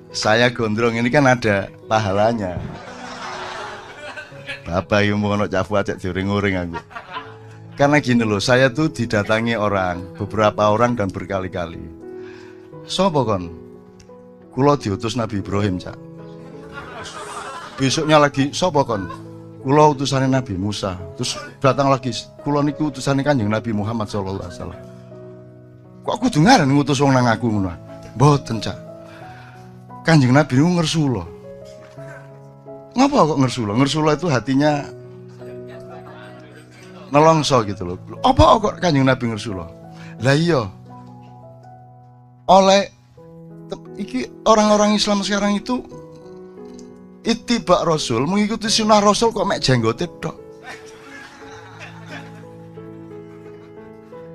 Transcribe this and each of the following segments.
saya gondrong ini kan ada pahalanya. Bapak yang mau cak Fuad cak diuring-uring aku. Karena gini loh, saya tuh didatangi orang, beberapa orang dan berkali-kali. Sopo kon? Kulo diutus Nabi Ibrahim, Cak. Besoknya lagi, sopo kon? Kulo utusannya Nabi Musa. Terus datang lagi, kulo niku utusannya Kanjeng Nabi Muhammad SAW. Kok aku dengaran ngutus wong nang aku ngono? Mboten, Cak. Kanjeng Nabi niku ngersulo. Ngapa kok ngersulo? Ngersulo itu hatinya nelongso gitu loh. Apa kok Kanjeng Nabi ngersulo? Lah iya. Oleh iki orang-orang Islam sekarang itu ittiba Rasul, mengikuti sunnah Rasul kok mek jenggote tok.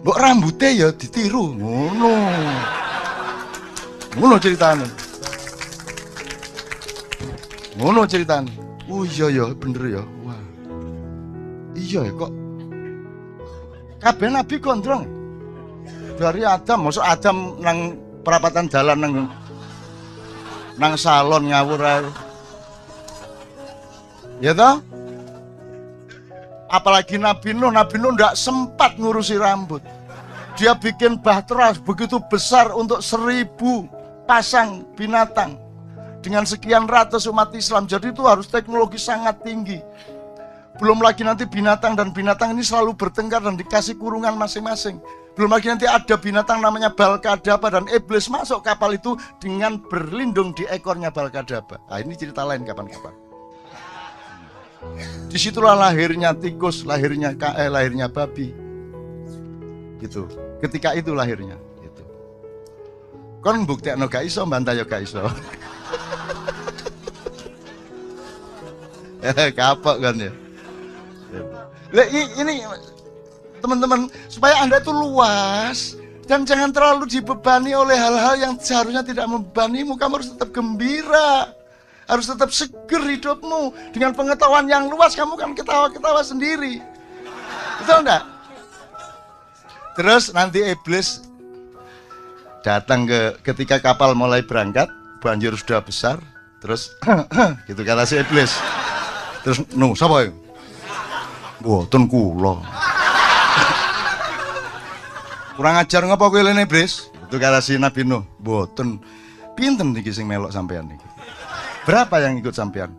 Mbok rambutnya ya ditiru, ngono. Ngono ceritane. Ngono ceritane. Oh iya ya, bener ya. Wah. Iya ya kok. Kabeh nabi gondrong. Dari Adam, masuk Adam nang perapatan jalan nang salon ngawur ae. Ya toh? Apalagi Nabi Nuh ndak sempat ngurusi rambut. Dia bikin bahtera begitu besar untuk 1000 pasang binatang dengan sekian ratus umat Islam. Jadi itu harus teknologi sangat tinggi. Belum lagi nanti binatang dan binatang ini selalu bertengkar dan dikasih kurungan masing-masing. Belum lagi nanti ada binatang namanya Balkadaba dan iblis masuk kapal itu dengan berlindung di ekornya Balkadaba. Nah, ini cerita lain kapan-kapan. Disitulah lahirnya tikus, lahirnya lahirnya babi. Gitu. Ketika itu lahirnya. Gitu. Kon buktekno gak iso, mbantah ya gak iso. Kapok kan ya. Ini teman-teman, supaya Anda itu luas dan jangan terlalu dibebani oleh hal-hal yang seharusnya tidak membebanimu. Kamu harus tetap gembira, harus tetap seger hidupmu. Dengan pengetahuan yang luas kamu kan ketawa-ketawa sendiri. Betul enggak? Terus nanti iblis datang ketika kapal mulai berangkat, banjir sudah besar, terus gitu kata si iblis. Terus sapa ya? Mboten kula. Kurang ajar ngapa kowe lene, Iblis? Itu kata si Nabi Nuh. Mboten. Pinten niki sing melok sampean niki? Berapa yang ikut sampean?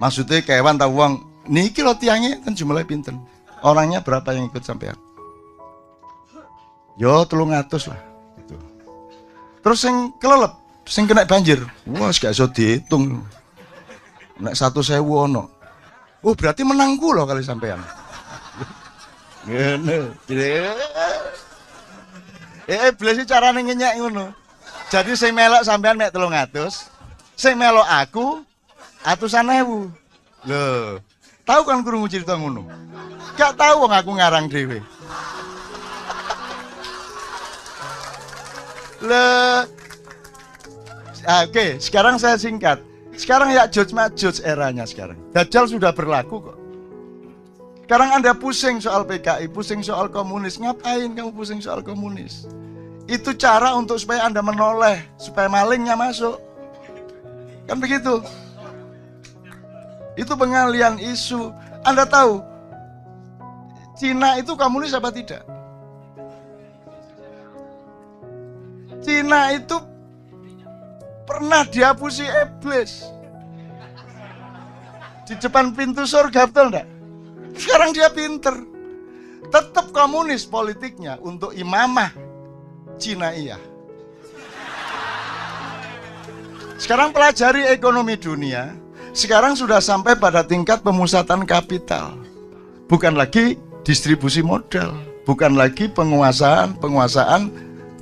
Maksudnya kewan ta wong niki lho tiange kan jumlahnya pinten? Orangnya berapa yang ikut sampean? Yo 300 lah gitu. Terus sing kelelep, sing kena banjir. Wah, gak iso dihitung. Nek 1.000 ono. Oh, berarti menang kula kali sampean. Ngene. Iblis carane ngenyek ngono. Jadi sing melok sampean mek 300, sing melok aku 100.000. Lho, tahu kan krungu cerita ngono? Gak tahu wong aku ngarang dhewe. Oke, sekarang saya singkat. Sekarang ya Ya'juj eranya sekarang. Dajjal sudah berlaku kok. Sekarang Anda pusing soal PKI, pusing soal komunis. Ngapain kamu pusing soal komunis? Itu cara untuk supaya Anda menoleh, supaya malingnya masuk. Kan begitu. Itu pengalian isu. Anda tahu, Cina itu komunis apa tidak? Cina itu pernah dihapusi iblis di depan pintu surga, betul enggak? Sekarang dia pinter, tetap komunis politiknya untuk imamah Cina iya. Sekarang pelajari ekonomi dunia, sekarang sudah sampai pada tingkat pemusatan kapital, bukan lagi distribusi modal, bukan lagi penguasaan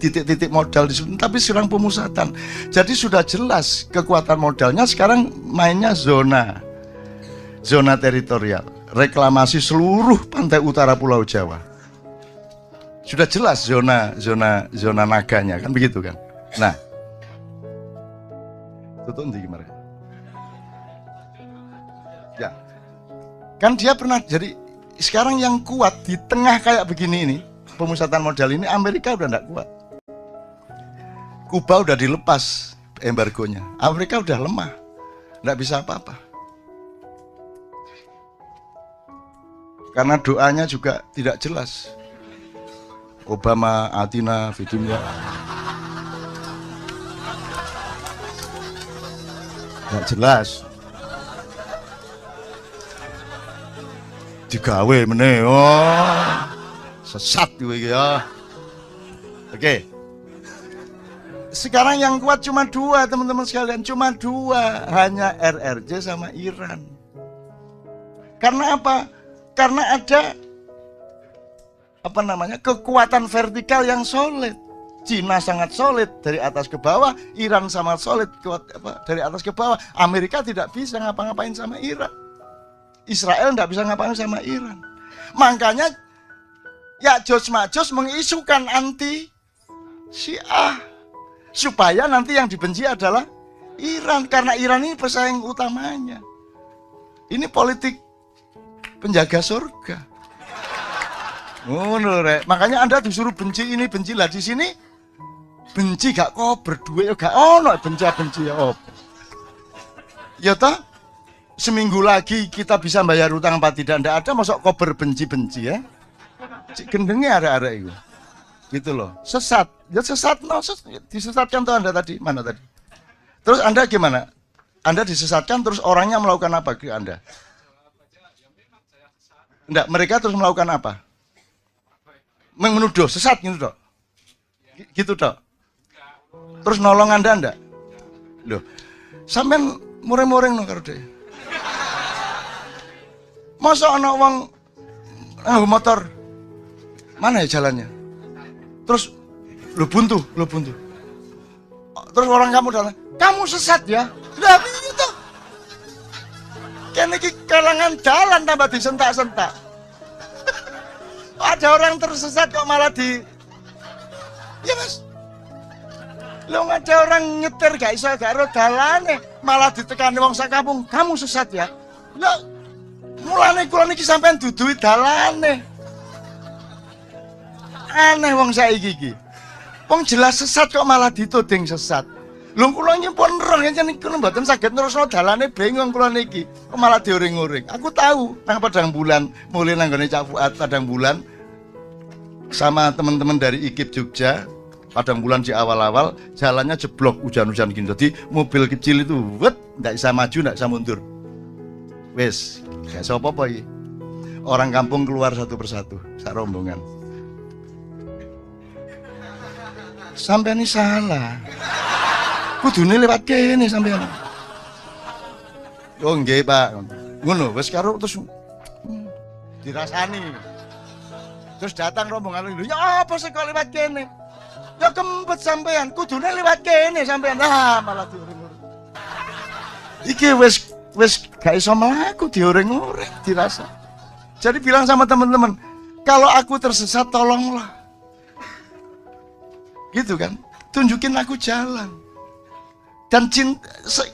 titik-titik modal di situ, tapi sekarang pemusatan. Jadi sudah jelas kekuatan modalnya sekarang mainnya zona teritorial, reklamasi seluruh pantai utara Pulau Jawa. Sudah jelas zona naganya kan begitu kan. Nah, tutup nanti gimana? Ya, kan dia pernah jadi. Sekarang yang kuat di tengah kayak begini ini, pemusatan modal ini Amerika udah enggak kuat. Kuba udah dilepas, embargonya. Amerika udah lemah, nggak bisa apa-apa. Karena doanya juga tidak jelas. Obama, Atina, Vidimya. Nggak jelas. Digawe meneh. Oh. Sesat gue ya. Oke. Sekarang yang kuat cuma dua, teman-teman sekalian, cuma dua, hanya RRJ sama Iran. Karena apa? Karena ada kekuatan vertikal yang solid. Cina sangat solid dari atas ke bawah, Iran sangat solid dari atas ke bawah. Amerika tidak bisa ngapa-ngapain sama Iran. Israel tidak bisa ngapa-ngapain sama Iran. Makanya Ya'juj Ma'juj mengisukan anti Syiah supaya nanti yang dibenci adalah Iran, karena Iran ini pesaing utamanya. Ini politik penjaga surga. Makanya Anda disuruh benci ini, benci lah. Di sini benci gak kok berdua gak ono benci ya op. Ya toh, seminggu lagi kita bisa bayar utang apa tidak, ndak ada masuk kober benci-benci ya. Cik gendengnya ada itu. Gitu loh. Sesat. Ya sesat no, disesatkan tuh Anda tadi. Mana tadi? Terus Anda gimana? Anda disesatkan terus orangnya melakukan apa ke Anda? Enggak, mereka terus melakukan apa? Menuduh, sesat gitu dok. Gitu dok. Terus nolong Anda enggak? Loh, sampean mureng-mureng no karo dhek. Masa ana wong motor mana ya jalannya? Terus lo buntu. Terus orang kamu datang, kamu sesat ya? Lah itu. Kene iki kalangan jalan tambah disentak-sentak. Ada orang tersesat kok malah ya mas. Lo ada orang nyetir gak iso gak ro dalane, malah ditekani wong sak kampung, kamu sesat ya? Lah mulane kula niki sampean dudui dalane. Aneh wong saiki iki. Wong jelas sesat kok malah dituding sesat. Lho kula nyempon roh yen niku mboten saged nerusno dalane bingung kula niki. Kok malah dioring-oring. Aku tahu nang Padang Bulan, mulai nang gone Cak Fuad Padang Bulan sama teman-teman dari IKIP Jogja. Padang Bulan di awal-awal jalannya jeblok hujan-hujan gini. Jadi mobil kecil itu ndak bisa maju, ndak bisa mundur. Wes, gak iso apa-apa iki. Orang kampung keluar satu persatu, sak rombongan. Sampean ini salah. Kudune lewat kene sampean. Oh nggih, Pak. Ngono, wis karo terus dirasani. Terus datang rombongan lho, ya apa sih kok lewat kene? Ya kempet sampean, kudune lewat kene sampean. Ah, malah diuring-uring. Iki wis gak iso mlaku, diuring-uring, dirasa. Jadi bilang sama teman-teman, kalau aku tersesat tolonglah. Gitu kan, tunjukin aku jalan. Dan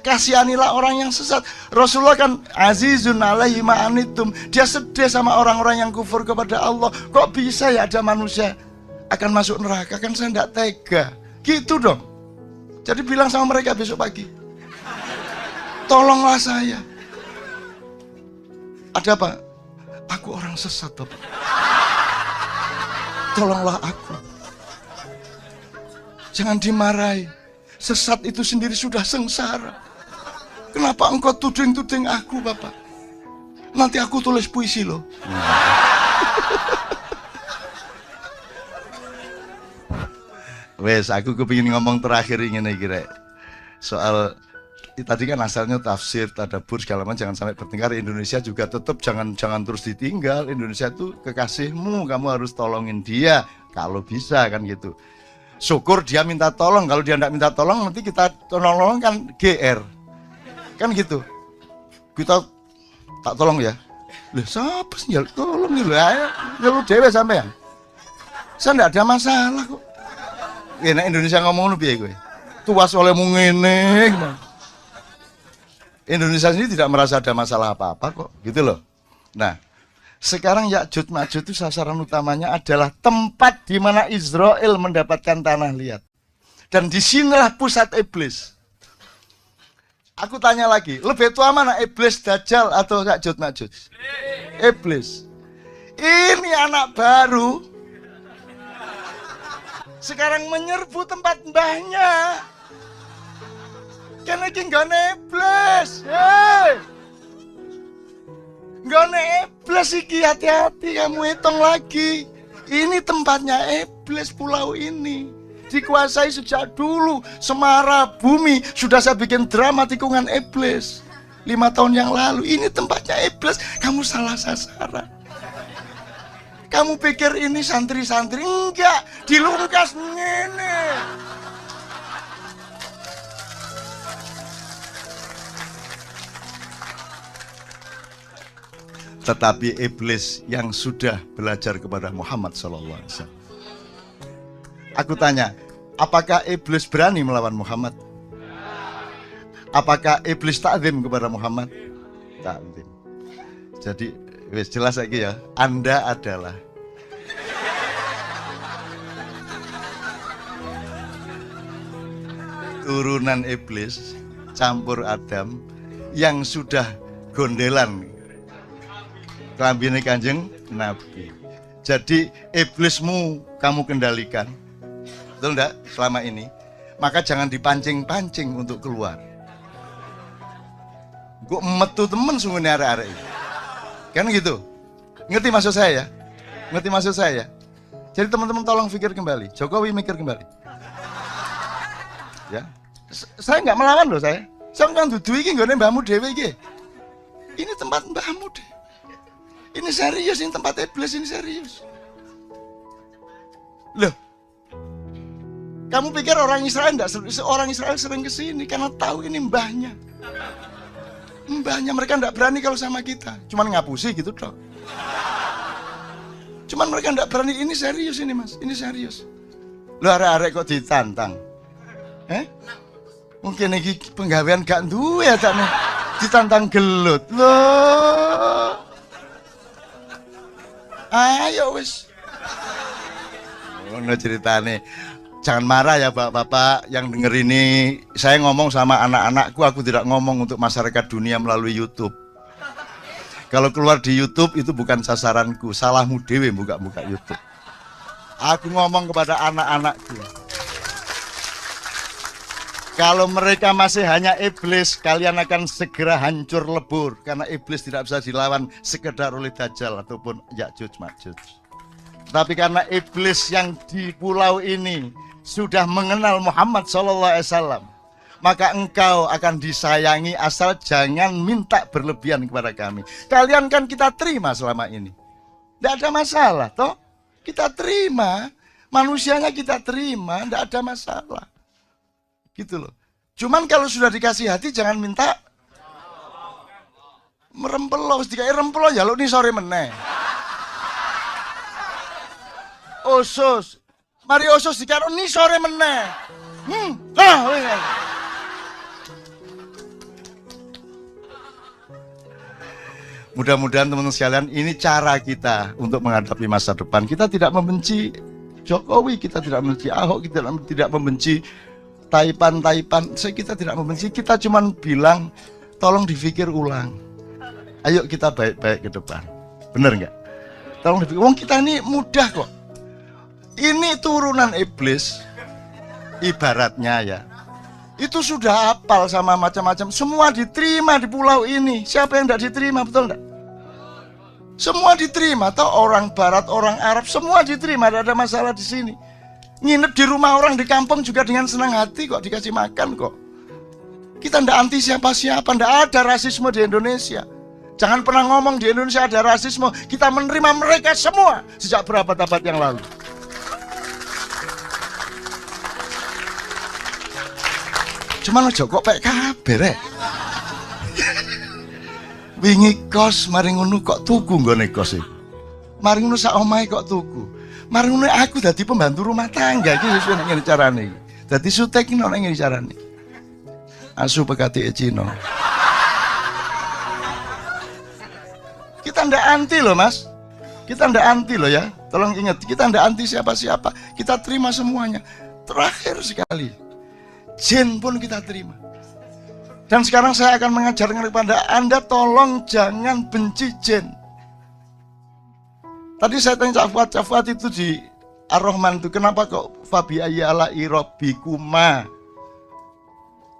kasihanilah orang yang sesat. Rasulullah kan azizun alaihi ma'anitum. Dia sedih sama orang-orang yang kufur kepada Allah. Kok bisa ya ada manusia akan masuk neraka? Kan saya tidak tega. Gitu dong. Jadi bilang sama mereka besok pagi, tolonglah saya. Ada apa? Aku orang sesat, Bapak. Tolonglah aku. Jangan dimarahi. Sesat itu sendiri sudah sengsara. Kenapa engkau tuding-tuding aku, Bapak? Nanti aku tulis puisi loh. Wes, aku kepingin ngomong terakhir ini kira soal tadi kan asalnya tafsir, tadabbur segala macam, jangan sampai bertengkar. Indonesia juga tetap jangan terus ditinggal. Indonesia itu kekasihmu, kamu harus tolongin dia kalau bisa kan gitu. Syukur dia minta tolong, kalau dia tidak minta tolong nanti kita tolong kan GR. Kan gitu. Kita tak tolong ya. Loh, siapa sih tolong nih lho, ayo nyeluk dhewe sampean. Saya tidak ada masalah kok. Enak Indonesia ngomong piye kowe? Tuas olehmu ngene. Indonesia sendiri tidak merasa ada masalah apa-apa kok, gitu loh. Nah, sekarang Ya'juj Ma'juj itu sasaran utamanya adalah tempat di mana Israel mendapatkan tanah liat. Dan disinilah pusat iblis. Aku tanya lagi, lebih tua mana, iblis, dajjal atau Ya'juj Ma'juj? Iblis. Ini anak baru sekarang menyerbu tempat mbahnya. Karena ini gak iblis. Hei, gak iblis iki, hati-hati kamu hitung lagi. Ini tempatnya iblis, pulau ini dikuasai sejak dulu. Semara bumi sudah saya bikin drama tikungan iblis 5 tahun yang lalu. Ini tempatnya iblis. Kamu salah sasaran. Kamu pikir ini santri-santri? Enggak, dilungkas ini. Tetapi iblis yang sudah belajar kepada Muhammad SAW. Aku tanya, apakah iblis berani melawan Muhammad? Apakah iblis takzim kepada Muhammad? Takzim. Jadi, wis jelas lagi ya, Anda adalah turunan iblis, campur Adam, yang sudah gondelan kelambine Kanjeng Nabi. Jadi, iblismu kamu kendalikan. Betul enggak selama ini? Maka jangan dipancing-pancing untuk keluar. Gue metu temen sungguh nih arek-arek. Kan gitu. Ngerti maksud saya ya? Ngerti maksud saya ya? Jadi teman-teman tolong pikir kembali. Jokowi mikir kembali. Ya. Saya nggak melawan loh saya. Saya kan dudu iki nggone mbahmu dhewe iki. Ini tempat mbahmu deh. Ini serius, ini tempat iblis, ini serius. Loh, kamu pikir orang Israel enggak? Orang Israel sering ke sini karena tahu ini mbahnya. Mbahnya, mereka enggak berani kalau sama kita. Cuman ngapusi gitu toh. Cuman mereka enggak berani. Ini serius ini mas, ini serius. Lu arek-arek kok ditantang? Mungkin ini penggawean gak duwe ya tak nih. Ditantang gelut. Loh. Ayo wis. Ngono ceritane. Jangan marah ya bapak-bapak yang denger ini. Saya ngomong sama anak-anakku, aku tidak ngomong untuk masyarakat dunia melalui YouTube. Kalau keluar di YouTube itu bukan sasaranku, salahmu dewe buka-buka YouTube. Aku ngomong kepada anak-anakku. Kalau mereka masih hanya iblis, kalian akan segera hancur lebur. Karena iblis tidak bisa dilawan sekedar oleh Dajjal ataupun Ya'juj Ma'juj. Tapi karena iblis yang di pulau ini sudah mengenal Muhammad SAW, maka engkau akan disayangi asal jangan minta berlebihan kepada kami. Kalian kan kita terima selama ini. Tidak ada masalah, toh? Kita terima, manusianya kita terima, tidak ada masalah. Gitu loh. Cuman kalau sudah dikasih hati jangan minta merempelo, dikai rempelo ya lo nih sore meneh. Osus. Mari osus dikaro nih sore meneh. Mudah-mudahan teman-teman sekalian, ini cara kita untuk menghadapi masa depan. Kita tidak membenci Jokowi, kita tidak membenci Ahok, kita tidak membenci Taipan, kita tidak membenci, kita cuma bilang tolong dipikir ulang. Ayo kita baik-baik ke depan. Bener nggak? Tolong dipikir. Wong kita ini mudah kok. Ini turunan iblis, ibaratnya ya. Itu sudah hafal sama macam-macam. Semua diterima di pulau ini. Siapa yang tidak diterima, betul nggak? Semua diterima. Atau orang Barat, orang Arab, semua diterima. Tidak ada masalah di sini. Nginep di rumah orang di kampung juga dengan senang hati kok, dikasih makan kok. Kita ndak anti siapa-siapa, ndak ada rasisme di Indonesia. Jangan pernah ngomong di Indonesia ada rasisme. Kita menerima mereka semua sejak berabad-abad yang lalu. Cuman ojo kok pek kabeh rek. Wingi kos mari ngono kok tuku nggone kos iki. Mari ngono sak omahe kok tuku. Mari ngono aku dadi pembantu rumah tangga iki wis ngene carane. Dadi sutek iki ono ngene carane. Asu pekati Cina. Kita ndak anti loh mas. Kita ndak anti loh ya. Tolong ingat, kita ndak anti siapa-siapa. Kita terima semuanya. Terakhir sekali, jin pun kita terima. Dan sekarang saya akan mengajarkan kepada Anda, tolong jangan benci jin. Tadi saya tanya Cak Fuad itu di Ar-Rahman itu, kenapa kok Fabi ayyala irobikuma?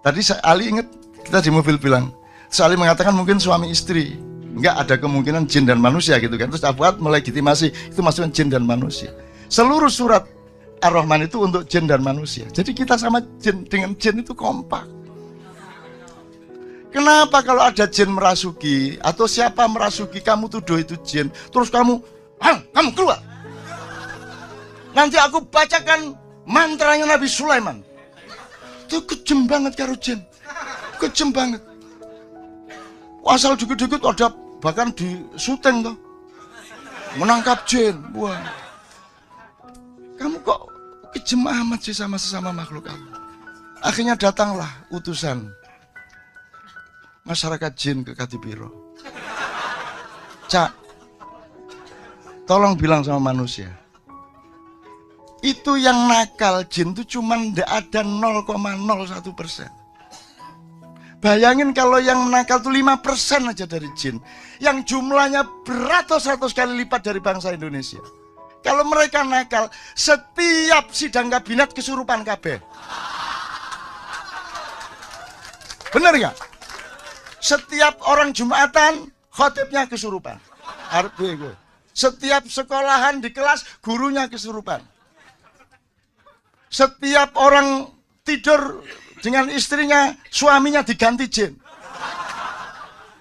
Tadi Ali ingat kita di mobil bilang, Ali mengatakan mungkin suami istri. Enggak, ada kemungkinan jin dan manusia gitu kan. Terus Cak Fuad melegitimasi itu maksudnya jin dan manusia. Seluruh surat Ar-Rahman itu untuk jin dan manusia. Jadi kita sama jin dengan jin itu kompak. Kenapa kalau ada jin merasuki atau siapa merasuki kamu tuduh itu jin, terus kamu keluar. Nanti aku bacakan mantranya Nabi Sulaiman. Itu kejem banget karo jin. Kejem banget. Asal dikit-dikit ada bahkan di syuting tuh. Menangkap jin. Wah. Kamu kok kejem amat sih sama sesama makhluk Allah. Akhirnya datanglah utusan masyarakat jin ke Kadipiro. Cak, tolong bilang sama manusia, itu yang nakal jin itu cuma ada 0,01%. Bayangin kalau yang nakal itu 5% aja dari jin, yang jumlahnya beratus-ratus kali lipat dari bangsa Indonesia. Kalau mereka nakal, setiap sidang kabinet kesurupan kabeh. Bener nggak? Setiap orang Jumatan, khotibnya kesurupan. Setiap sekolahan di kelas, gurunya kesurupan. Setiap orang tidur dengan istrinya, suaminya diganti jin.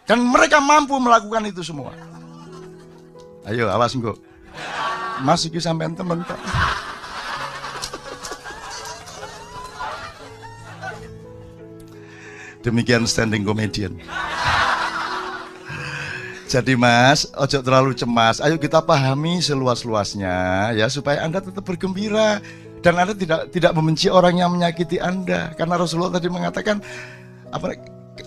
Dan mereka mampu melakukan itu semua. Ayo, awas engko. Mas iki sampean temen Pak. Demikian standing comedian. Jadi Mas, ojo terlalu cemas. Ayo kita pahami seluas-luasnya ya, supaya Anda tetap bergembira dan Anda tidak membenci orang yang menyakiti Anda. Karena Rasulullah tadi mengatakan,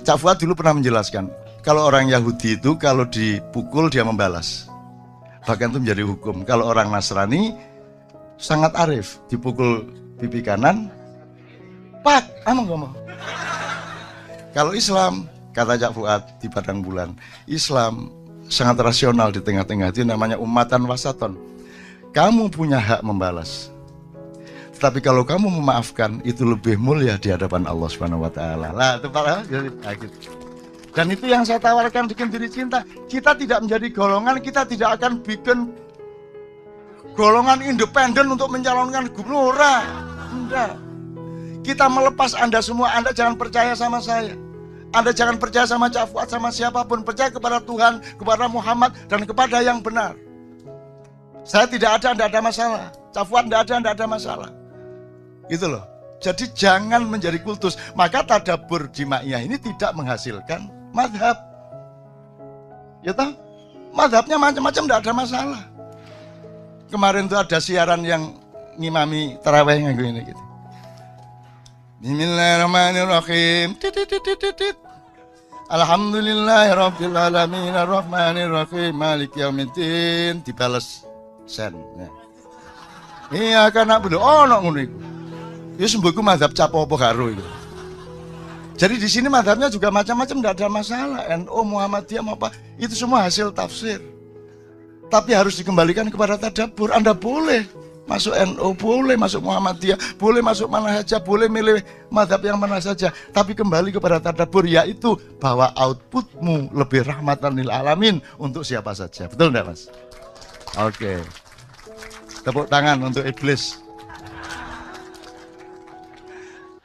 Cak Fuad dulu pernah menjelaskan, kalau orang Yahudi itu kalau dipukul dia membalas. Bahkan itu menjadi hukum. Kalau orang Nasrani sangat arif, dipukul pipi kanan, pak, amang ngomong. Kalau Islam, kata Cak Fuad di Padang Bulan, Islam sangat rasional di tengah-tengah, itu namanya ummatan wasaton. Kamu punya hak membalas. Tetapi kalau kamu memaafkan, itu lebih mulia di hadapan Allah Subhanahu wa taala. Lah, itu Pak. Dan itu yang saya tawarkan bikin diri cinta. Kita tidak menjadi golongan, kita tidak akan bikin golongan independen untuk mencalonkan gubernur. Enggak. Kita melepas Anda semua, Anda jangan percaya sama saya. Anda jangan percaya sama Cak Fuad, sama siapapun. Percaya kepada Tuhan, kepada Muhammad, dan kepada yang benar. Saya tidak ada, Anda ada masalah. Cak Fuad tidak ada, Anda ada masalah. Gitu loh. Jadi jangan menjadi kultus. Maka tadabbur jimaiyah ini tidak menghasilkan madhab. Ya toh? Madhabnya macam-macam, tidak ada masalah. Kemarin tuh ada siaran yang ngimami tarawih yang gini gitu. Bismillahirrahmanirrahim. Alhamdulillahirabbil alamin arrahmanirrahim maliki yaumiddin, dibales sen. Iya kan na'budu ono ngono iku. Ya sembuhku mazhab capo-opo karo itu. Jadi di sini mazhabnya juga macam-macam, tidak ada masalah. NU, Muhammadiyah apa itu semua hasil tafsir. Tapi harus dikembalikan kepada tadabbur. Anda boleh masuk NU, boleh masuk Muhammadiyah, boleh masuk mana saja, boleh milih mazhab yang mana saja. Tapi kembali kepada tadabbur, yaitu bahwa outputmu lebih rahmatan lil alamin untuk siapa saja. Betul enggak Mas? Oke. Tepuk tangan untuk iblis.